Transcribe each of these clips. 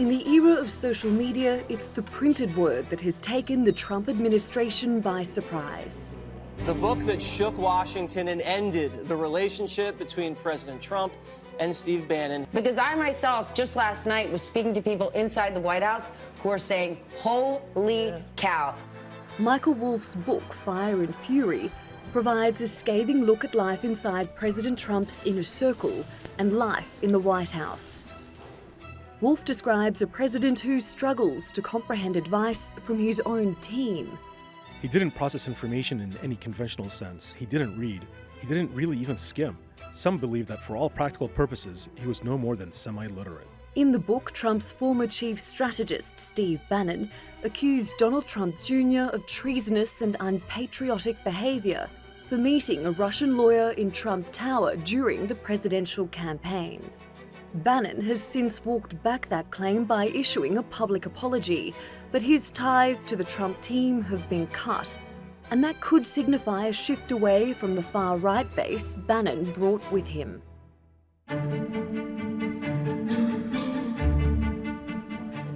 In the era of social media, it's the printed word that has taken the Trump administration by surprise. The book that shook Washington and ended the relationship between President Trump and Steve Bannon. Because I myself, just last night, was speaking to people inside the White House who are saying, holy cow. Michael Wolff's book, Fire and Fury, provides a scathing look at life inside President Trump's inner circle and life in the White House. Wolff describes a president who struggles to comprehend advice from his own team. He didn't process information in any conventional sense. He didn't read. He didn't really even skim. Some believe that for all practical purposes, he was no more than semi-literate. In the book, Trump's former chief strategist, Steve Bannon, accused Donald Trump Jr. of treasonous and unpatriotic behavior for meeting a Russian lawyer in Trump Tower during the presidential campaign. Bannon has since walked back that claim by issuing a public apology, but his ties to the Trump team have been cut, and that could signify a shift away from the far-right base Bannon brought with him.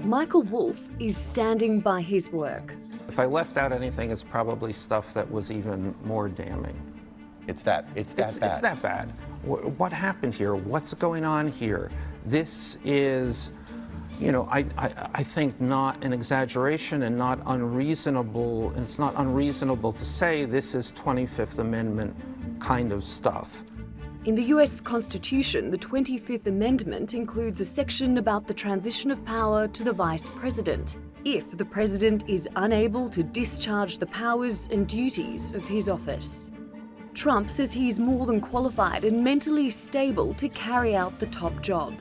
Michael Wolff is standing by his work. If I left out anything, it's probably stuff that was even more damning. It's that bad. It's that bad. What happened here? What's going on here? This is, I think not an exaggeration and not unreasonable. It's not unreasonable to say this is 25th Amendment kind of stuff. In the US Constitution, the 25th Amendment includes a section about the transition of power to the Vice President, if the President is unable to discharge the powers and duties of his office. Trump says he's more than qualified and mentally stable to carry out the top job.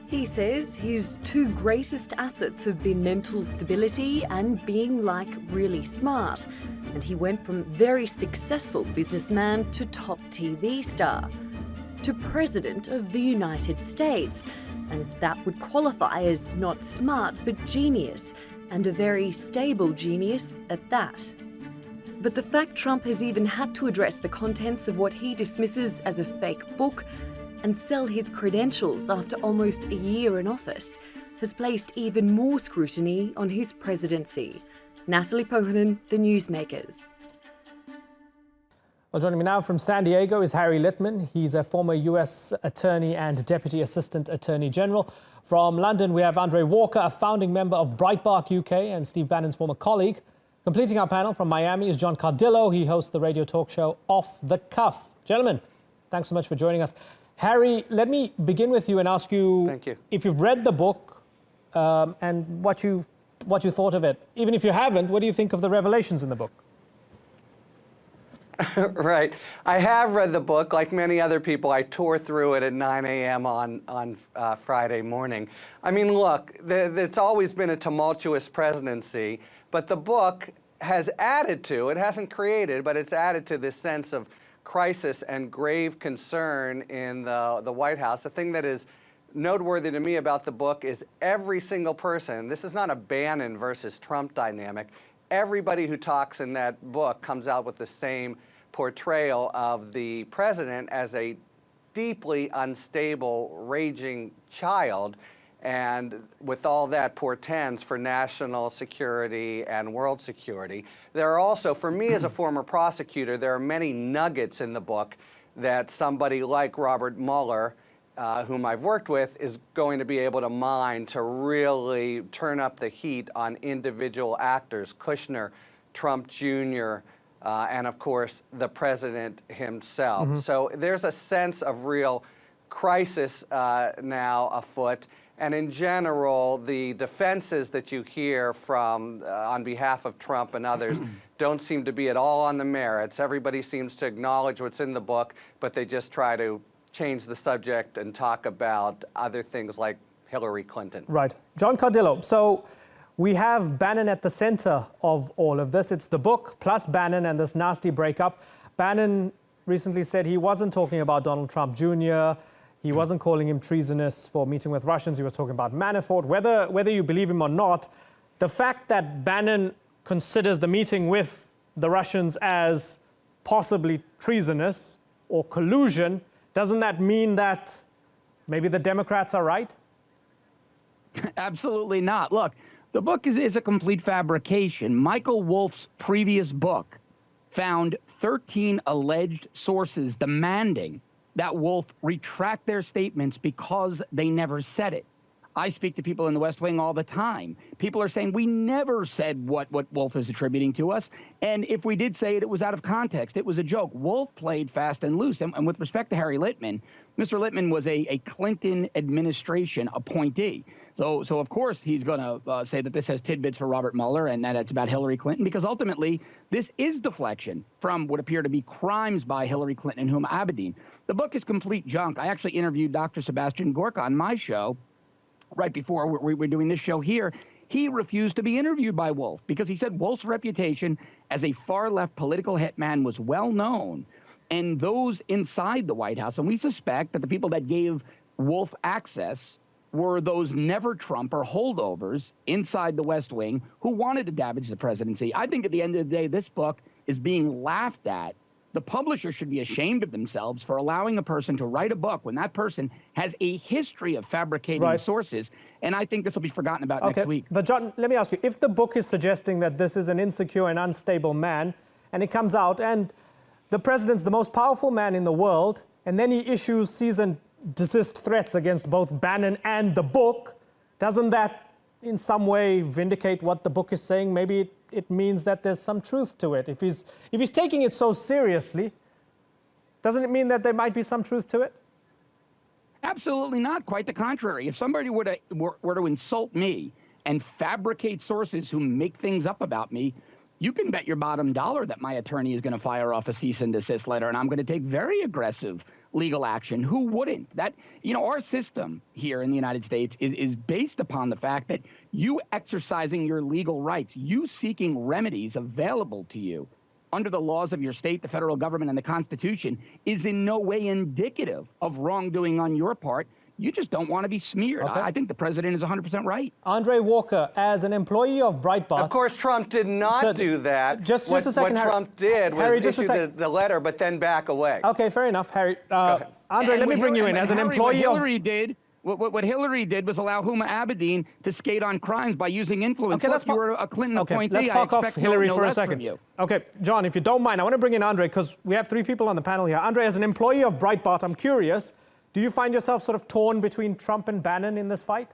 He says his two greatest assets have been mental stability and being really smart. And he went from very successful businessman to top TV star, to President of the United States. And that would qualify as not smart, but genius, and a very stable genius at that. But the fact Trump has even had to address the contents of what he dismisses as a fake book and sell his credentials after almost a year in office has placed even more scrutiny on his presidency. Natalie Pohanen, The Newsmakers. Well, joining me now from San Diego is Harry Litman. He's a former U.S. Attorney and Deputy Assistant Attorney General. From London, we have Andre Walker, a founding member of Breitbart UK and Steve Bannon's former colleague. Completing our panel from Miami is John Cardillo. He hosts the radio talk show Off the Cuff. Gentlemen, thanks so much for joining us. Harry, let me begin with you and ask you, if you've read the book and what you thought of it. Even if you haven't, what do you think of the revelations in the book? Right. I have read the book. Like many other people, I tore through it at 9 a.m. on Friday morning. I mean, look, it's always been a tumultuous presidency, but the book has added to, it hasn't created, but it's added to this sense of crisis and grave concern in the White House. The thing that is noteworthy to me about the book is every single person, this is not a Bannon versus Trump dynamic, everybody who talks in that book comes out with the same portrayal of the president as a deeply unstable, raging child, and with all that portends for national security and world security. There are also, for me as a former prosecutor, there are many nuggets in the book that somebody like Robert Mueller, whom I've worked with, is going to be able to mine to really turn up the heat on individual actors, Kushner, Trump Jr., and of course the president himself. So there's a sense of real crisis now afoot. And in general, the defenses that you hear from on behalf of Trump and others don't seem to be at all on the merits. Everybody seems to acknowledge what's in the book, but they just try to change the subject and talk about other things like Hillary Clinton. Right. John Cardillo, so we have Bannon at the center of all of this. It's the book plus Bannon and this nasty breakup. Bannon recently said he wasn't talking about Donald Trump Jr., he wasn't calling him treasonous for meeting with Russians. He was talking about Manafort. Whether you believe him or not, the fact that Bannon considers the meeting with the Russians as possibly treasonous or collusion, doesn't that mean that maybe the Democrats are right? Absolutely not. Look, the book is a complete fabrication. Michael Wolff's previous book found 13 alleged sources demanding that Wolff retract their statements because they never said it. I speak to people in the West Wing all the time. People are saying we never said what Wolff is attributing to us. And if we did say it, it was out of context. It was a joke. Wolff played fast and loose. And with respect to Harry Litman, Mr. Litman was a Clinton administration appointee. So of course, he's going to say that this has tidbits for Robert Mueller and that it's about Hillary Clinton, because ultimately this is deflection from what appear to be crimes by Hillary Clinton and Huma Abedin. The book is complete junk. I actually interviewed Dr. Sebastian Gorka on my show right before we were doing this show here. He refused to be interviewed by Wolff because he said Wolff's reputation as a far-left political hitman was well known. And those inside the White House, and we suspect that the people that gave Wolff access were those never-Trumper holdovers inside the West Wing who wanted to damage the presidency. I think at the end of the day, this book is being laughed at. The publisher should be ashamed of themselves for allowing a person to write a book when that person has a history of fabricating sources. And I think this will be forgotten about next week. But John, let me ask you, if the book is suggesting that this is an insecure and unstable man, and it comes out, and the president's the most powerful man in the world, and then he issues cease and desist threats against both Bannon and the book, doesn't that in some way vindicate what the book is saying? Maybe it means that there's some truth to it. If he's taking it so seriously, doesn't it mean that there might be some truth to it? Absolutely not. Quite the contrary. If somebody were to insult me and fabricate sources who make things up about me, you can bet your bottom dollar that my attorney is going to fire off a cease and desist letter, and I'm going to take very aggressive legal action. Who wouldn't? That, our system here in the United States is based upon the fact that you exercising your legal rights, you seeking remedies available to you under the laws of your state, the federal government, and the Constitution is in no way indicative of wrongdoing on your part. You just don't want to be smeared. I think the president is 100% right. Andre Walker, as an employee of Breitbart... Of course, Trump did not do that. Just a second, What Trump did was issue the letter, but then back away. Okay, fair enough, Harry. Andre, let me bring you in. As an employee What Hillary did was allow Huma Abedin to skate on crimes by using influence. Okay, you were a Clinton appointee. Let's park off Hillary for a second. Okay, John, if you don't mind, I want to bring in Andre because we have three people on the panel here. Andre, as an employee of Breitbart, I'm curious, do you find yourself sort of torn between Trump and Bannon in this fight?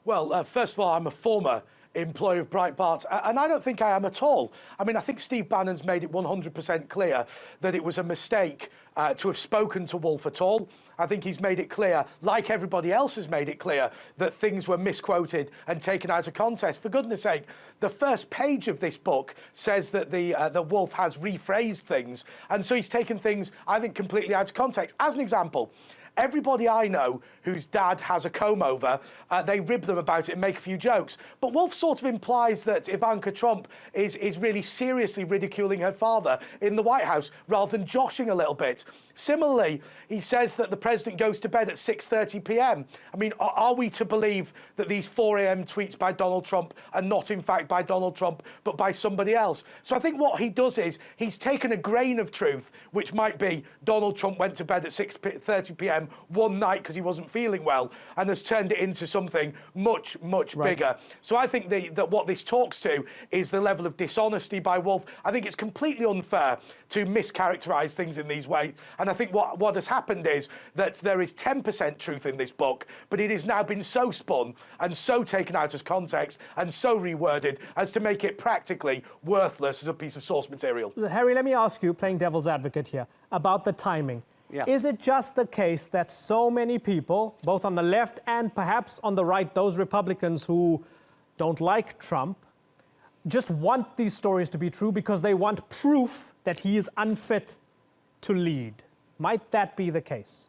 Well, first of all, I'm a former employee of Breitbart, and I don't think I am at all. I mean, I think Steve Bannon's made it 100% clear that it was a mistake to have spoken to Wolff at all. I think he's made it clear, like everybody else has made it clear, that things were misquoted and taken out of context. For goodness sake, the first page of this book says that the Wolff has rephrased things, and so he's taken things, I think, completely out of context. As an example, everybody I know whose dad has a comb over, they rib them about it and make a few jokes. But Wolff sort of implies that Ivanka Trump is really seriously ridiculing her father in the White House rather than joshing a little bit. Similarly, he says that the president goes to bed at 6:30 p.m. I mean, are we to believe that these 4 a.m. tweets by Donald Trump are not in fact by Donald Trump, but by somebody else? So I think what he does is he's taken a grain of truth, which might be Donald Trump went to bed at 6:30 p.m. one night because he wasn't feeling well, and has turned it into something much, much bigger. So I think that what this talks to is the level of dishonesty by Wolff. I think it's completely unfair to mischaracterize things in these ways. And I think what has happened is that there is 10% truth in this book, but it has now been so spun and so taken out of context and so reworded as to make it practically worthless as a piece of source material. Harry, let me ask you, playing devil's advocate here, about the timing. Yeah. Is it just the case that so many people, both on the left and perhaps on the right, those Republicans who don't like Trump, just want these stories to be true because they want proof that he is unfit to lead? Might that be the case?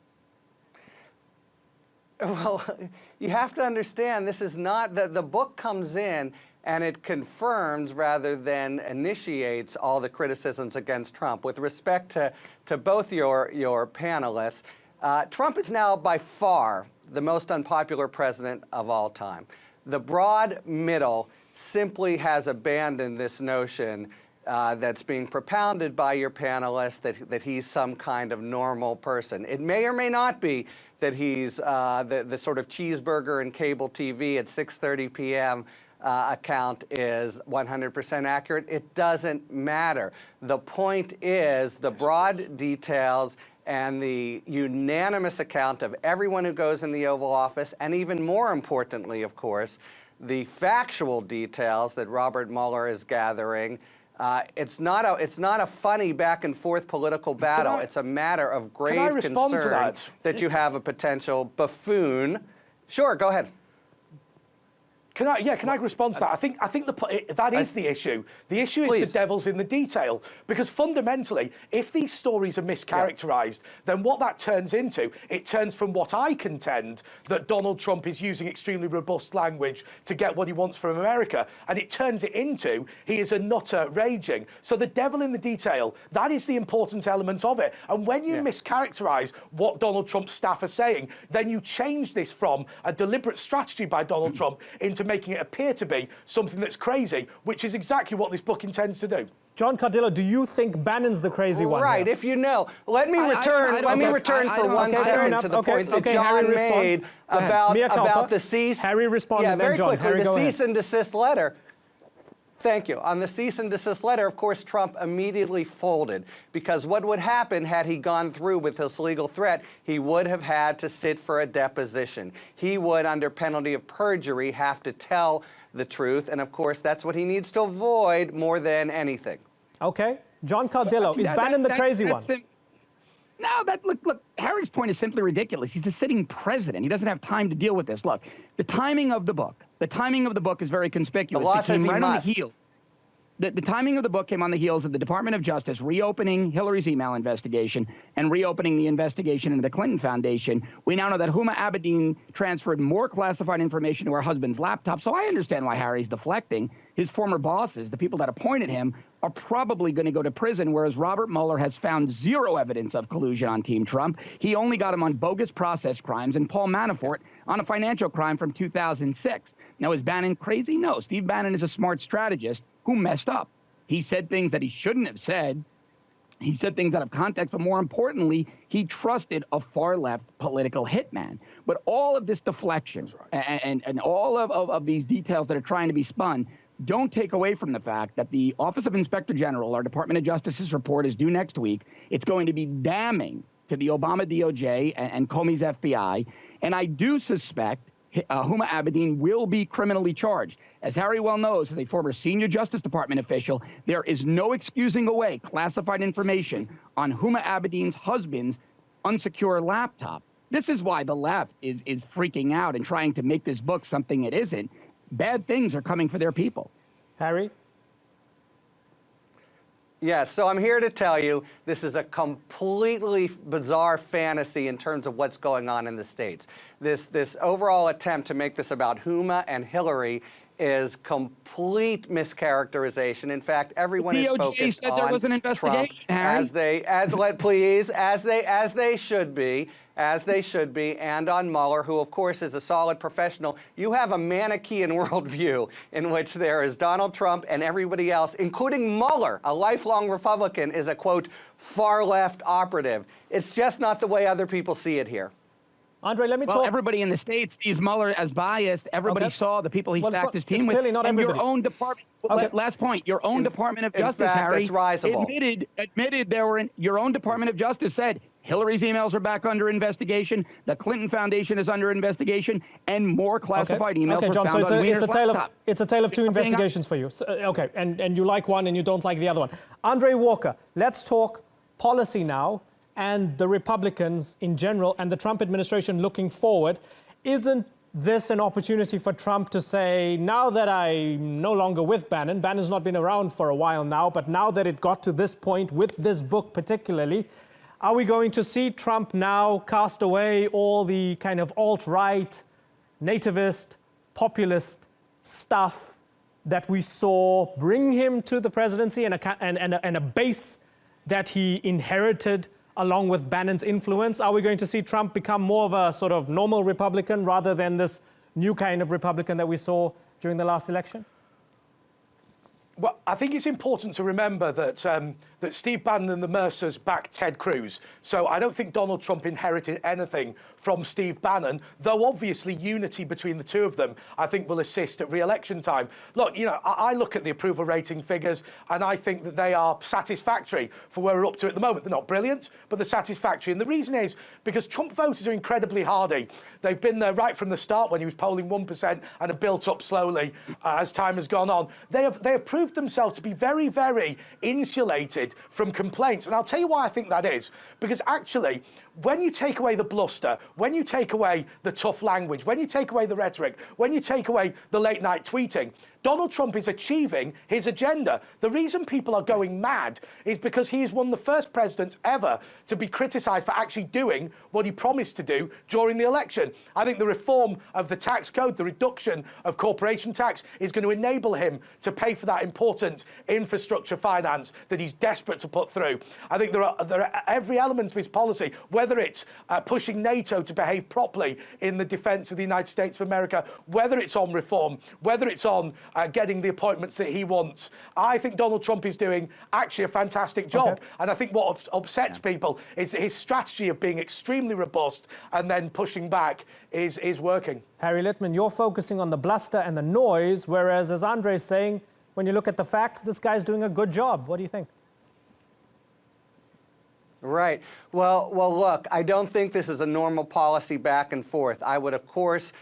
Well, you have to understand this is not that the book comes in and it confirms rather than initiates all the criticisms against Trump. With respect to both your panelists, Trump is now by far the most unpopular president of all time. The broad middle simply has abandoned this notion that's being propounded by your panelists, that he's some kind of normal person. It may or may not be that he's the sort of cheeseburger and cable TV at 6:30 p.m. Account is 100% accurate. It doesn't matter. The point is the broad details and the unanimous account of everyone who goes in the Oval Office, and even more importantly, of course, the factual details that Robert Mueller is gathering. It's not a funny back and forth political battle. It's a matter of grave concern that you have a potential buffoon. Sure, go ahead. Can I respond to that? I think that is the issue. The issue is the devil's in the detail. Because fundamentally, if these stories are mischaracterized, then what that turns into, it turns from what I contend, that Donald Trump is using extremely robust language to get what he wants from America, and it turns it into he is a nutter raging. So the devil in the detail, that is the important element of it. And when you mischaracterize what Donald Trump's staff are saying, then you change this from a deliberate strategy by Donald Trump into making it appear to be something that's crazy, which is exactly what this book intends to do. John Cardillo, do you think Bannon's the crazy one? Right, here? if you know. Let me return for 1 second to the point that John made about the cease. Harry responded, then very John. quickly, Harry, the cease and desist letter. Thank you. On the cease and desist letter, of course, Trump immediately folded, because what would happen had he gone through with this legal threat, he would have had to sit for a deposition. He would, under penalty of perjury, have to tell the truth, and of course, that's what he needs to avoid more than anything. Okay. John Cardillo, is Bannon the crazy one? No, look, Harry's point is simply ridiculous. He's the sitting president. He doesn't have time to deal with this. Look, the timing of the book is very conspicuous. The law says he right must. On the heel. The timing of the book came on the heels of the Department of Justice reopening Hillary's email investigation and reopening the investigation into the Clinton Foundation. We now know that Huma Abedin transferred more classified information to her husband's laptop, so I understand why Harry's deflecting. His former bosses, the people that appointed him, are probably going to go to prison, whereas Robert Mueller has found zero evidence of collusion on Team Trump. He only got him on bogus process crimes, and Paul Manafort on a financial crime from 2006. Now, is Bannon crazy? No. Steve Bannon is a smart strategist who messed up. He said things that he shouldn't have said. He said things out of context, but more importantly, he trusted a far-left political hitman. But all of this deflection and all of these details that are trying to be spun don't take away from the fact that the Office of Inspector General, our Department of Justice's report is due next week. It's going to be damning to the Obama DOJ and Comey's FBI. And I do suspect Huma Abedin will be criminally charged. As Harry well knows, as a former senior Justice Department official, there is no excusing away classified information on Huma Abedin's husband's unsecure laptop. This is why the left is freaking out and trying to make this book something it isn't. Bad things are coming for their people. Harry? Yes, so I'm here to tell you this is a completely bizarre fantasy in terms of what's going on in the States. This overall attempt to make this about Huma and Hillary is complete mischaracterization. In fact, everyone is focused DOJ said on there was an investigation, Trump, Harry. as they should be, and on Mueller, who of course is a solid professional. You have a Manichaean worldview in which there is Donald Trump and everybody else, including Mueller, a lifelong Republican, is a, quote, far-left operative. It's just not the way other people see it here. Andre, let me talk. Everybody in the States sees Mueller as biased. Everybody saw the people he stacked his team with. Clearly not and everybody. Your own department. Last point. Your own Department of Justice, Harry, admitted there were your own Department of Justice said Hillary's emails are back under investigation. The Clinton Foundation is under investigation, and more classified emails were John, found so on Weiner's laptop. it's a tale of two investigations for you. So, okay, and you like one and you don't like the other one. Andre Walker, let's talk policy now, and the Republicans in general and the Trump administration looking forward. Isn't this an opportunity for Trump to say, now that I'm no longer with Bannon, Bannon's not been around for a while now, but now that it got to this point with this book particularly, are we going to see Trump now cast away all the kind of alt-right, nativist, populist stuff that we saw bring him to the presidency and a base that he inherited along with Bannon's influence? Are we going to see Trump become more of a sort of normal Republican rather than this new kind of Republican that we saw during the last election? Well, I think it's important to remember that that Steve Bannon and the Mercers backed Ted Cruz. So I don't think Donald Trump inherited anything from Steve Bannon, though obviously unity between the two of them, I think, will assist at re-election time. Look, you know, I look at the approval rating figures and I think that they are satisfactory for where we're up to at the moment. They're not brilliant, but they're satisfactory. And the reason is because Trump voters are incredibly hardy. They've been there right from the start when he was polling 1% and have built up slowly as time has gone on. They have proved themselves to be very, very insulated from complaints. And I'll tell you why I think that is. Because actually, when you take away the bluster, when you take away the tough language, when you take away the rhetoric, when you take away the late night tweeting, Donald Trump is achieving his agenda. The reason people are going mad is because he is one of the first presidents ever to be criticised for actually doing what he promised to do during the election. I think the reform of the tax code, the reduction of corporation tax, is going to enable him to pay for that important infrastructure finance that he's desperate to put through. I think there are every element of his policy, whether it's pushing NATO to behave properly in the defence of the United States of America, whether it's on reform, whether it's on getting the appointments that he wants. I think Donald Trump is doing actually a fantastic job. Okay. And I think what upsets people is that his strategy of being extremely robust and then pushing back is working. Harry Litman, you're focusing on the bluster and the noise, whereas, as Andre's saying, when you look at the facts, this guy's doing a good job. What do you think? Right. Well, look, I don't think this is a normal policy back and forth. I would, of course,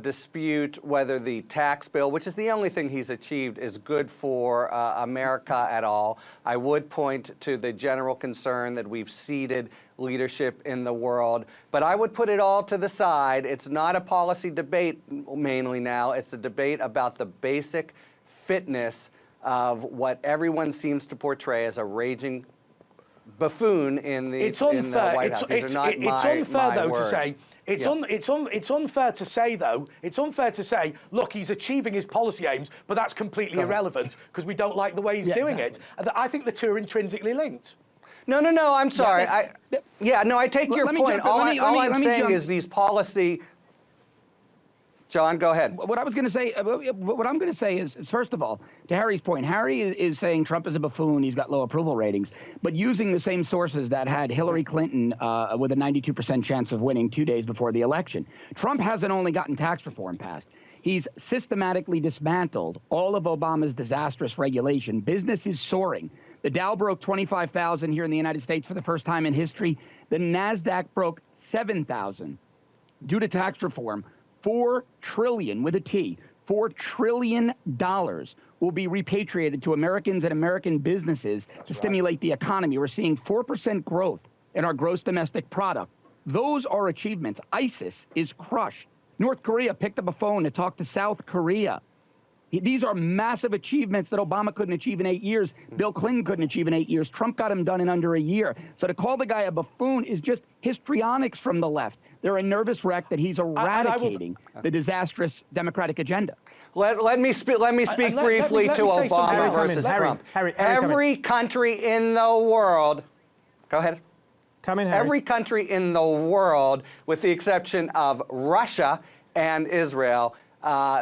dispute whether the tax bill, which is the only thing he's achieved, is good for America at all. I would point to the general concern that we've ceded leadership in the world. But I would put it all to the side. It's not a policy debate mainly now. It's a debate about the basic fitness of what everyone seems to portray as a raging buffoon in the, in the White House. These are not it's unfair, though, words. to say. It's unfair to say, though. It's unfair to say, look, he's achieving his policy aims, but that's completely irrelevant because we don't like the way he's doing it. I think the two are intrinsically linked. No. I'm sorry. I take your point. All I'm saying is these policy. John, go ahead. What I'm going to say is, first of all, to Harry's point, Harry is saying Trump is a buffoon, he's got low approval ratings, but using the same sources that had Hillary Clinton with a 92% chance of winning 2 days before the election. Trump hasn't only gotten tax reform passed, he's systematically dismantled all of Obama's disastrous regulation. Business is soaring. The Dow broke 25,000 here in the United States for the first time in history. The NASDAQ broke 7,000 due to tax reform. $4 trillion with a T, $4 trillion will be repatriated to Americans and American businesses to stimulate the economy. We're seeing 4% growth in our gross domestic product. Those are achievements. ISIS is crushed. North Korea picked up a phone to talk to South Korea. These are massive achievements that Obama couldn't achieve in 8 years. Bill Clinton couldn't achieve in 8 years. Trump got them done in under a year. So to call the guy a buffoon is just histrionics from the left. They're a nervous wreck that he's eradicating the disastrous Democratic agenda. Let me speak briefly to Obama versus Trump. Every country in the world, go ahead. Come in, Harry. Every country in the world, with the exception of Russia and Israel,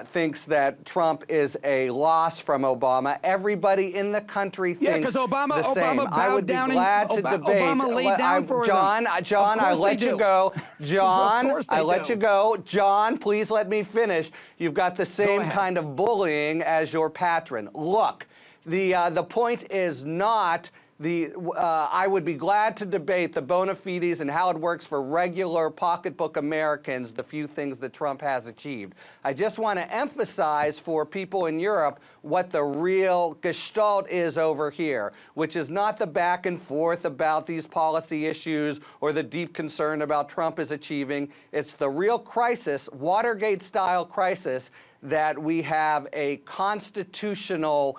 thinks that Trump is a loss from Obama. Everybody in the country thinks Obama the same. I would be glad to debate. Obama laid down for John, I let you go. John, I let you go. John, please let me finish. You've got the same kind of bullying as your patron. Look, the point is not I would be glad to debate the bona fides and how it works for regular pocketbook Americans, the few things that Trump has achieved. I just want to emphasize for people in Europe what the real gestalt is over here, which is not the back and forth about these policy issues or the deep concern about Trump is achieving. It's the real crisis, Watergate-style crisis, that we have a constitutional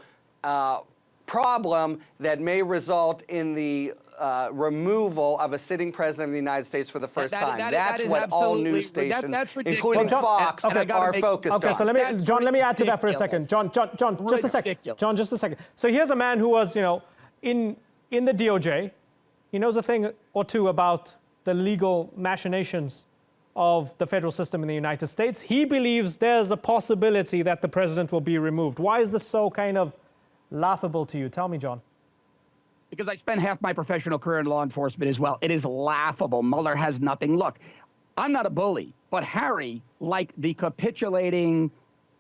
problem that may result in the removal of a sitting president of the United States for the first time. That's what all news stations, including Fox, are focused on. Okay, so let me add to that for a second. John, just a second. John, just a second. So here's a man who was, in the DOJ. He knows a thing or two about the legal machinations of the federal system in the United States. He believes there's a possibility that the president will be removed. Why is this so kind of laughable to you? Tell me, John. Because I spent half my professional career in law enforcement as well. It is laughable. Mueller has nothing. Look, I'm not a bully, but Harry, like the capitulating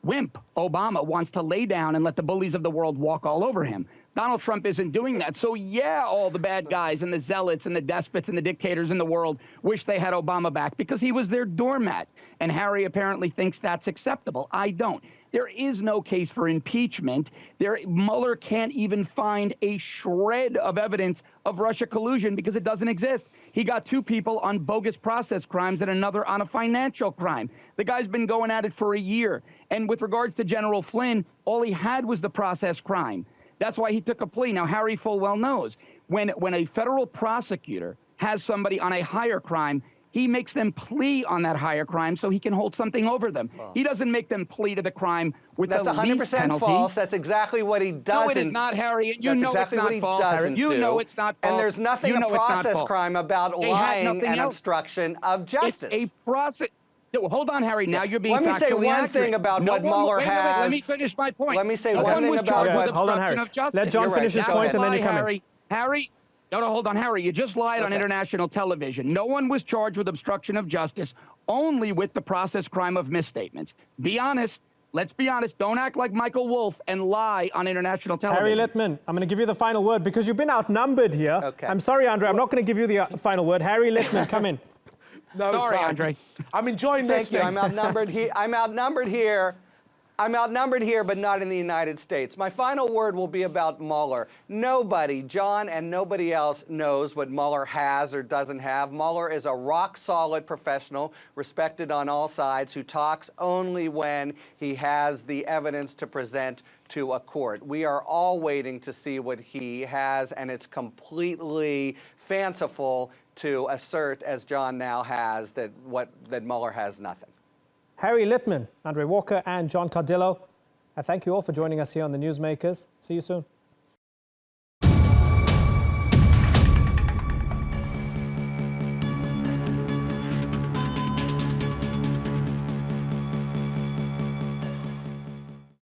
wimp Obama, wants to lay down and let the bullies of the world walk all over him. Donald Trump isn't doing that. So yeah, all the bad guys and the zealots and the despots and the dictators in the world wish they had Obama back because he was their doormat. And Harry apparently thinks that's acceptable. I don't. There is no case for impeachment. Mueller can't even find a shred of evidence of Russia collusion because it doesn't exist. He got 2 people on bogus process crimes and another on a financial crime. The guy's been going at it for a year. And with regards to General Flynn, all he had was the process crime. That's why he took a plea. Now, Harry full well knows when a federal prosecutor has somebody on a higher crime, he makes them plea on that higher crime so he can hold something over them. He doesn't make them plea to the crime with the least penalty. That's 100% false. That's exactly what he doesn't. No, it is not, Harry. And you know exactly it's not false. Harry. You know it's not false. And there's nothing a process crime about lying and obstruction of justice. It's a process. No, hold on, Harry. Now you're being factually accurate. Let me say one thing about what Mueller has. Let me finish my point. Let me say one thing about what hold on, Harry. Let John finish his point and then you come in. Harry, no, hold on, Harry. You just lied on international television. No one was charged with obstruction of justice, only with the process crime of misstatements. Be honest. Let's be honest. Don't act like Michael Wolff and lie on international television. Harry Litman, I'm going to give you the final word because you've been outnumbered here. Okay. I'm sorry, Andre. I'm not going to give you the final word. Harry Litman, come in. No, sorry, Andre. I'm enjoying this. Thank you. I'm outnumbered here. I'm outnumbered here, but not in the United States. My final word will be about Mueller. Nobody, John and nobody else, knows what Mueller has or doesn't have. Mueller is a rock-solid professional, respected on all sides, who talks only when he has the evidence to present to a court. We are all waiting to see what he has, and it's completely fanciful to assert, as John now has, that Mueller has nothing. Harry Litman, Andre Walker, and John Cardillo, I thank you all for joining us here on the Newsmakers. See you soon.